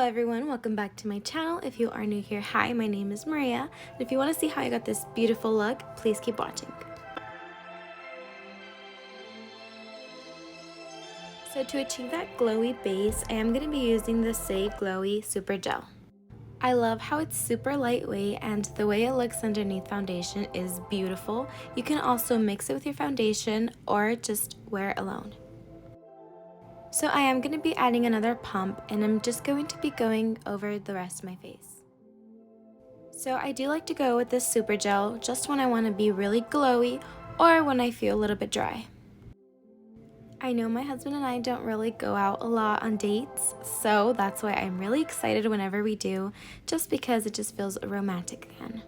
everyone, welcome back to my channel. If you are new here, hi, my name is Maria. And if you want to see how I got this beautiful look, please keep watching. So to achieve that glowy base, I am going to be using the Saie Glowy Super Gel. I love how it's super lightweight and the way it looks underneath foundation is beautiful. You can also mix it with your foundation or just wear it alone. So I am going to be adding another pump and I'm just going to be going over the rest of my face. So I do like to go with this super gel just when I want to be really glowy or when I feel a little bit dry. I know my husband and I don't really go out a lot on dates, so that's why I'm really excited whenever we do, just because it just feels romantic then.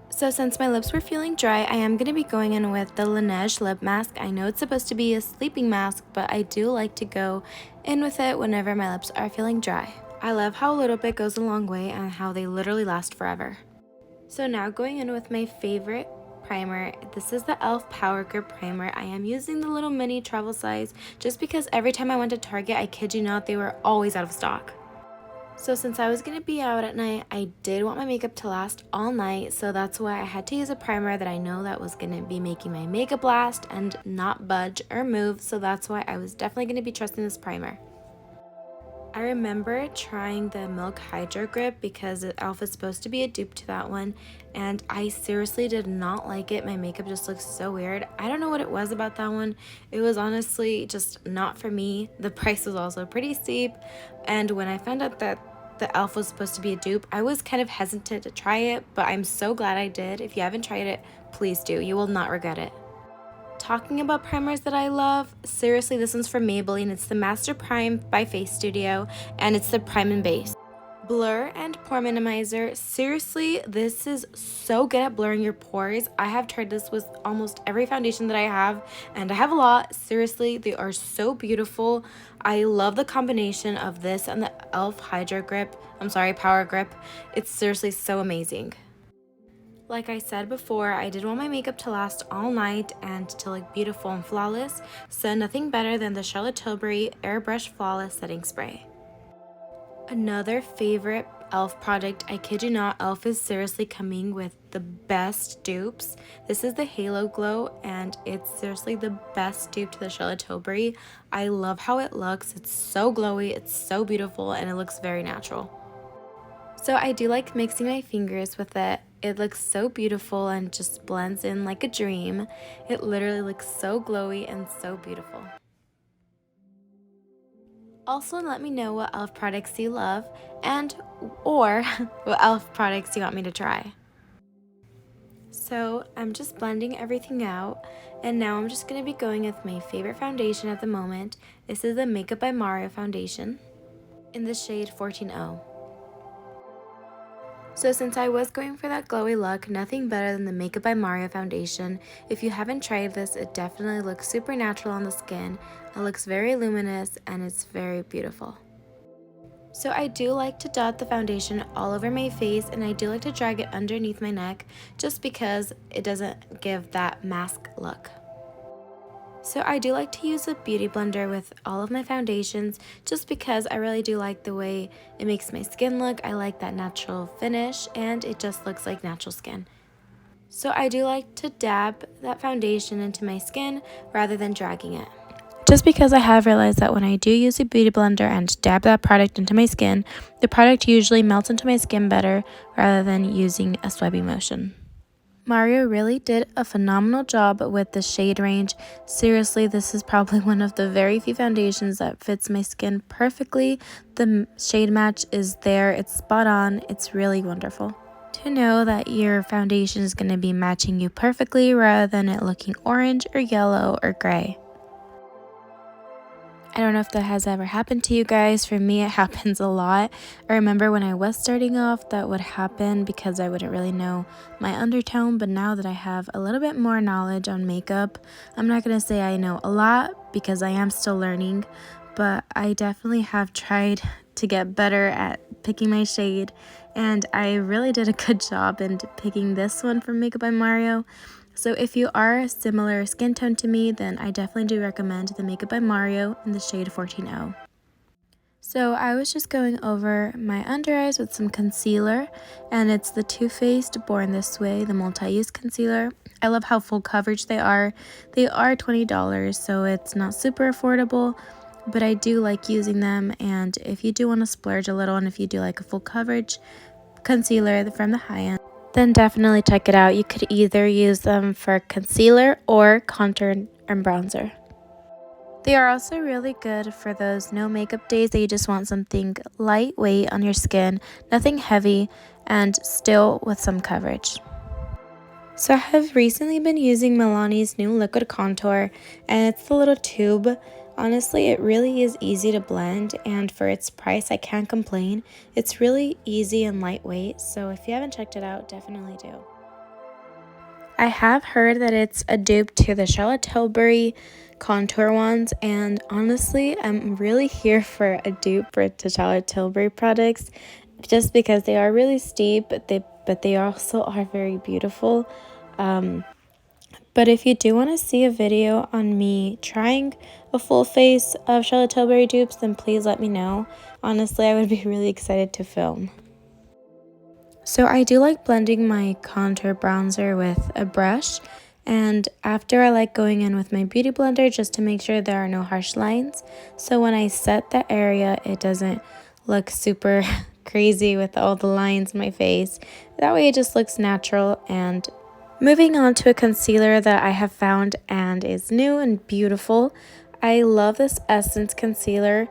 So since my lips were feeling dry, I am going to be going in with the LANEIGE lip mask. I know it's supposed to be a sleeping mask, but I do like to go in with it whenever my lips are feeling dry. I love how a little bit goes a long way and how they literally last forever. So now going in with my favorite primer. This is the e.l.f. Power Grip Primer. I am using the little mini travel size just because every time I went to Target, I kid you not, they were always out of stock. So since I was going to be out at night, I did want my makeup to last all night, so that's why I had to use a primer that I know that was going to be making my makeup last and not budge or move, so that's why I was definitely going to be trusting this primer. I remember trying the Milk Hydro Grip because e.l.f. is supposed to be a dupe to that one, and I seriously did not like it. My makeup just looks so weird. I don't know what it was about that one. It was honestly just not for me. The price was also pretty steep, and when I found out that the e.l.f. was supposed to be a dupe, I was kind of hesitant to try it, but I'm so glad I did. If you haven't tried it, please do. You will not regret it. Talking about primers that I love, seriously, this one's from Maybelline. It's the Master Prime by FaceStudio, and it's the Prime and Base. Blur and Pore Minimizer. Seriously, this is so good at blurring your pores. I have tried this with almost every foundation that I have, and I have a lot. Seriously, they are so beautiful. I love the combination of this and the e.l.f. Power Grip. It's seriously so amazing. Like I said before, I did want my makeup to last all night and to look beautiful and flawless, so nothing better than the Charlotte Tilbury Airbrush Flawless Setting Spray. Another favorite e.l.f. product, I kid you not, e.l.f. is seriously coming with the best dupes. This is the Halo Glow, and it's seriously the best dupe to the Charlotte Tilbury. I love how it looks. It's so glowy, it's so beautiful, and it looks very natural. So I do like mixing my fingers with it. It looks so beautiful and just blends in like a dream. It literally looks so glowy and so beautiful. Also, let me know what e.l.f. products you love or what e.l.f. products you want me to try. So I'm just blending everything out, and now I'm just going to be going with my favorite foundation at the moment. This is the Makeup by Mario foundation in the shade 14-0. So since I was going for that glowy look, nothing better than the Makeup by Mario foundation. If you haven't tried this, it definitely looks super natural on the skin. It looks very luminous and it's very beautiful. So I do like to dot the foundation all over my face, and I do like to drag it underneath my neck just because it doesn't give that mask look. So I do like to use a beauty blender with all of my foundations just because I really do like the way it makes my skin look. I like that natural finish and it just looks like natural skin. So I do like to dab that foundation into my skin rather than dragging it. Just because I have realized that when I do use a beauty blender and dab that product into my skin, the product usually melts into my skin better rather than using a swiping motion. Mario really did a phenomenal job with the shade range. Seriously, this is probably one of the very few foundations that fits my skin perfectly. The shade match is there, it's spot on, it's really wonderful. To know that your foundation is going to be matching you perfectly rather than it looking orange or yellow or gray. I don't know if that has ever happened to you guys. For me, it happens a lot. I remember when I was starting off, that would happen because I wouldn't really know my undertone. But now that I have a little bit more knowledge on makeup, I'm not going to say I know a lot because I am still learning. But I definitely have tried to get better at picking my shade. And I really did a good job in picking this one from Makeup by Mario. So if you are a similar skin tone to me, then I definitely do recommend the Makeup by Mario in the shade 14-0. So I was just going over my under eyes with some concealer, and it's the Too Faced Born This Way, the multi-use concealer. I love how full coverage they are. They are $20, so it's not super affordable, but I do like using them. And if you do want to splurge a little, and if you do like a full coverage concealer from the high end, then definitely check it out. You could either use them for concealer or contour and bronzer. They are also really good for those no makeup days that you just want something lightweight on your skin, nothing heavy, and still with some coverage. So I have recently been using Milani's new liquid contour, and it's the little tube. Honestly, it really is easy to blend, and for its price, I can't complain. It's really easy and lightweight, so if you haven't checked it out, definitely do. I have heard that it's a dupe to the Charlotte Tilbury contour ones, and honestly, I'm really here for a dupe for the Charlotte Tilbury products, just because they are really steep, but they also are very beautiful. But if you do want to see a video on me trying a full face of Charlotte Tilbury dupes, then please let me know. Honestly, I would be really excited to film. So I do like blending my contour bronzer with a brush, and after I like going in with my beauty blender just to make sure there are no harsh lines, so when I set that area it doesn't look super crazy with all the lines in my face. That way it just looks natural. And moving on to a concealer that I have found and is new and beautiful. I love this Essence concealer.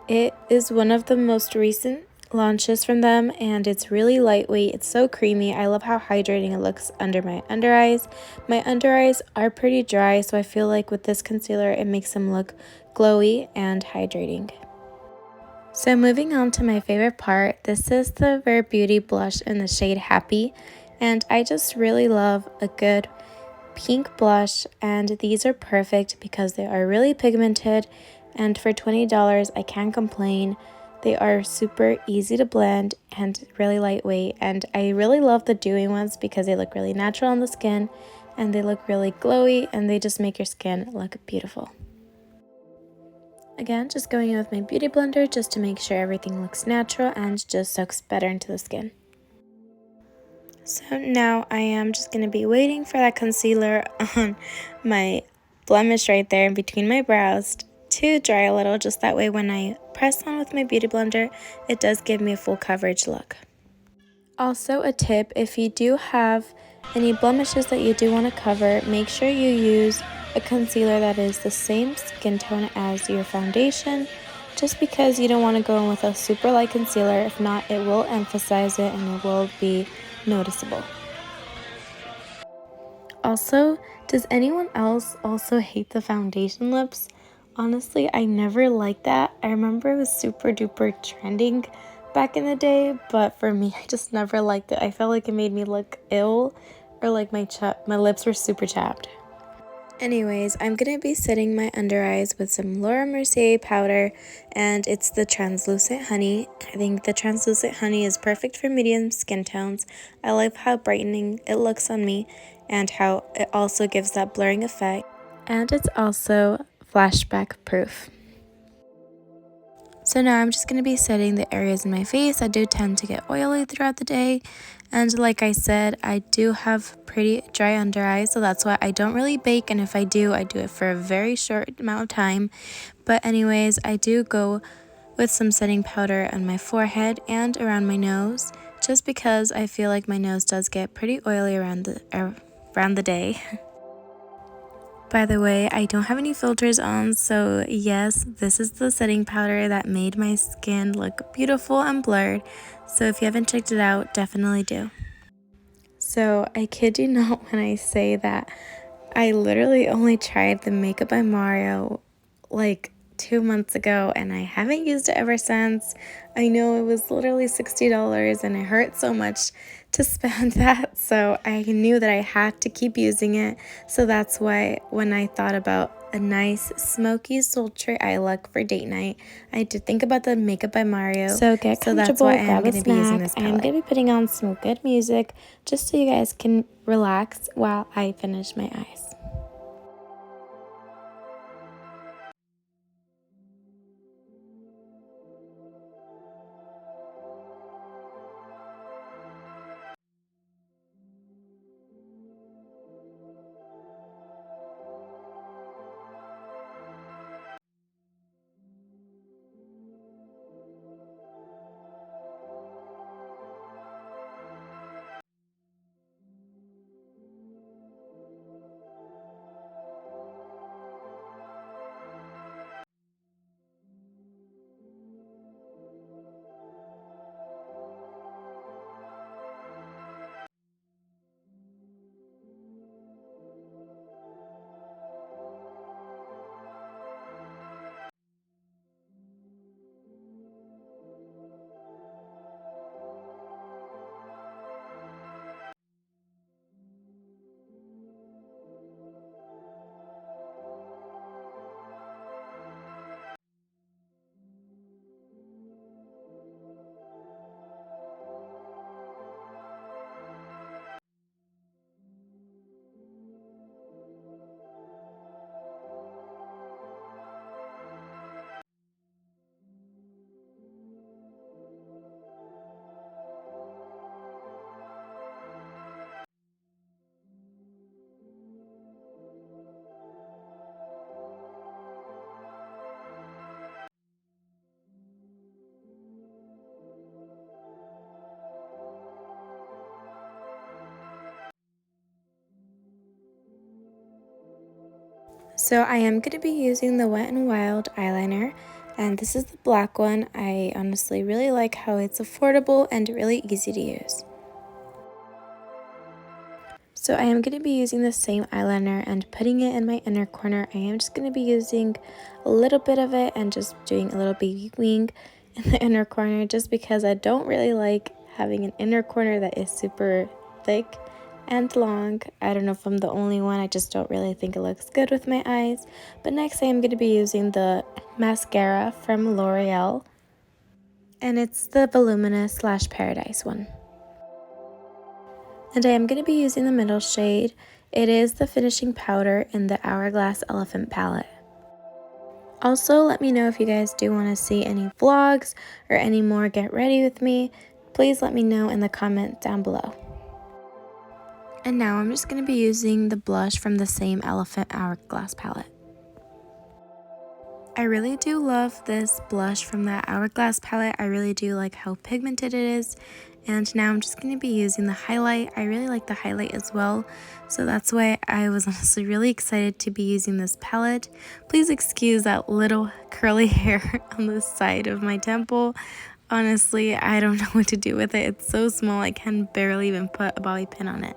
It is one of the most recent launches from them, and it's really lightweight. It's so creamy. I love how hydrating it looks under my under eyes. My under eyes are pretty dry, so I feel like with this concealer it makes them look glowy and hydrating. So moving on to my favorite part, this is the Rare Beauty blush in the shade Happy, and I just really love a good pink blush, and these are perfect because they are really pigmented, and for $20 I can't complain. They are super easy to blend and really lightweight, and I really love the dewy ones because they look really natural on the skin and they look really glowy, and they just make your skin look beautiful. Again, just going in with my beauty blender just to make sure everything looks natural and just soaks better into the skin. So now I am just going to be waiting for that concealer on my blemish right there in between my brows to dry a little, just that way when I press on with my beauty blender, it does give me a full coverage look. Also a tip, if you do have any blemishes that you do want to cover, make sure you use a concealer that is the same skin tone as your foundation, just because you don't want to go in with a super light concealer. If not, it will emphasize it and it will be noticeable. Also, does anyone else also hate the foundation lips? Honestly, I never liked that. I remember it was super duper trending back in the day, but for me, I just never liked it. I felt like it made me look ill, or like my lips were super chapped. Anyways, I'm going to be setting my under eyes with some Laura Mercier powder, and it's the Translucent Honey. I think the Translucent Honey is perfect for medium skin tones. I love how brightening it looks on me and how it also gives that blurring effect. And it's also flashback proof. So now I'm just going to be setting the areas in my face. I do tend to get oily throughout the day, and like I said, I do have pretty dry under eyes, so that's why I don't really bake, and if I do it for a very short amount of time. But anyways, I do go with some setting powder on my forehead and around my nose, just because I feel like my nose does get pretty oily around the day. By the way, I don't have any filters on, so yes, this is the setting powder that made my skin look beautiful and blurred. So if you haven't checked it out, definitely do. So I kid you not when I say that I literally only tried the Makeup by Mario like 2 months ago, and I haven't used it ever since. I know it was literally $60 and it hurt so much to spend that, so I knew that I had to keep using it. So that's why when I thought about a nice smoky sultry eye look for date night, I did think about the Makeup by Mario. So get comfortable, that's why I'm going to be using this palette. I'm going to be putting on some good music just so you guys can relax while I finish my eyes. So I am going to be using the Wet n Wild eyeliner, and this is the black one. I honestly really like how it's affordable and really easy to use. So I am going to be using the same eyeliner and putting it in my inner corner. I am just going to be using a little bit of it and just doing a little baby wing in the inner corner, just because I don't really like having an inner corner that is super thick and long. I don't know if I'm the only one, I just don't really think it looks good with my eyes. But next I am going to be using the mascara from L'Oreal, and it's the Voluminous / Paradise one. And I am going to be using the middle shade. It is the finishing powder in the Hourglass Elephant palette. Also, let me know if you guys do want to see any vlogs or any more get ready with me. Please let me know in the comment down below. And now I'm just going to be using the blush from the same Elephant Hourglass palette. I really do love this blush from that Hourglass palette. I really do like how pigmented it is. And now I'm just going to be using the highlight. I really like the highlight as well, so that's why I was honestly really excited to be using this palette. Please excuse that little curly hair on the side of my temple. Honestly, I don't know what to do with it. It's so small I can barely even put a bobby pin on it.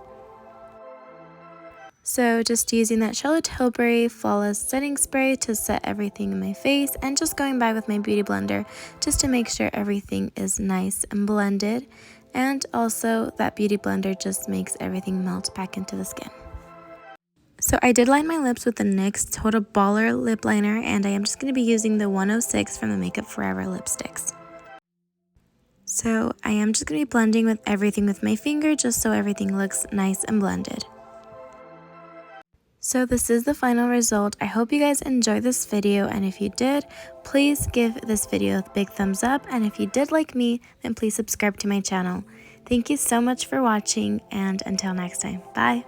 So just using that Tilbury Flawless Setting Spray to set everything in my face, and just going by with my beauty blender just to make sure everything is nice and blended. And also that beauty blender just makes everything melt back into the skin. So I did line my lips with the NYX Total Baller lip liner, and I am just going to be using the 106 from the Makeup Forever lipsticks. So I am just going to be blending with everything with my finger just so everything looks nice and blended. So this is the final result. I hope you guys enjoyed this video, and if you did, please give this video a big thumbs up, and if you did like me, then please subscribe to my channel. Thank you so much for watching, and until next time, bye!